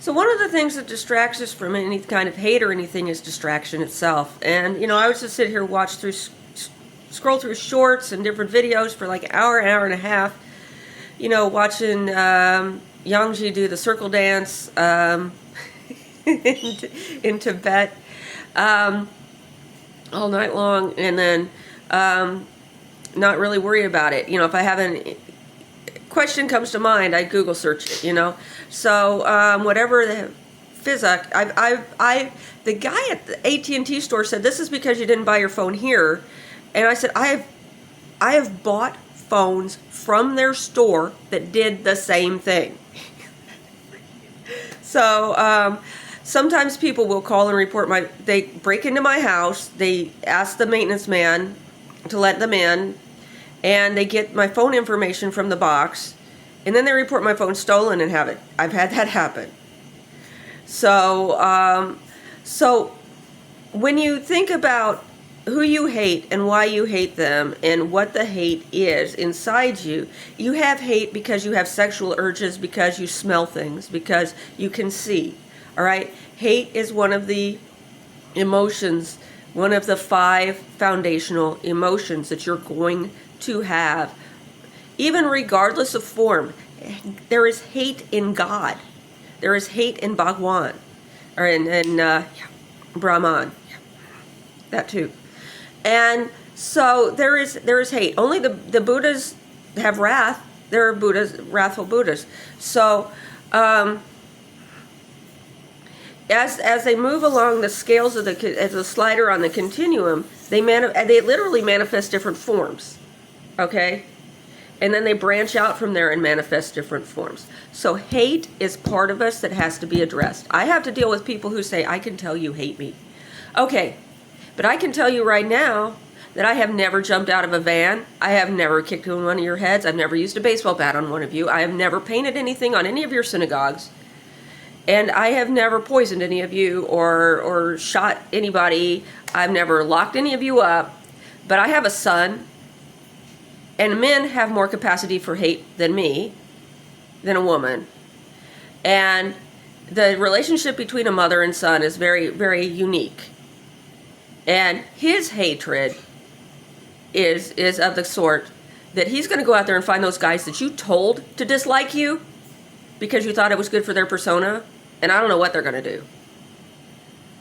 So one of the things that distracts us from any kind of hate or anything is distraction itself. And, I was just sit here, scroll through shorts and different videos for like an hour and a half, watching Yangji do the circle dance in Tibet all night long, and then not really worry about it. If I have a question comes to mind, I Google search it. So whatever the physic, the guy at the AT&T store said this is because you didn't buy your phone here, and I said I have bought phones from their store that did the same thing. So sometimes people will call and report they break into my house, they ask the maintenance man to let them in, and they get my phone information from the box, and then they report my phone stolen and have it. I've had that happen. So, so when you think about who you hate and why you hate them and what the hate is inside you, you have hate because you have sexual urges, because you smell things, because you can see. All right? Hate is one of the emotions, one of the 5 foundational emotions that you're going to have, even regardless of form. There is hate in God. There is hate in Bhagwan, or in Brahman. That too. And so there is hate. Only the Buddhas have wrath. There are wrathful Buddhas. So as they move along the scales of as a slider on the continuum, they literally manifest different forms. Okay? And then they branch out from there and manifest different forms. So hate is part of us that has to be addressed. I have to deal with people who say, I can tell you hate me. Okay, but I can tell you right now that I have never jumped out of a van. I have never kicked in one of your heads. I've never used a baseball bat on one of you. I have never painted anything on any of your synagogues. And I have never poisoned any of you or shot anybody. I've never locked any of you up. But I have a son. And men have more capacity for hate than me, than a woman. And the relationship between a mother and son is very, very unique. And his hatred is of the sort that he's going to go out there and find those guys that you told to dislike you because you thought it was good for their persona. And I don't know what they're going to do.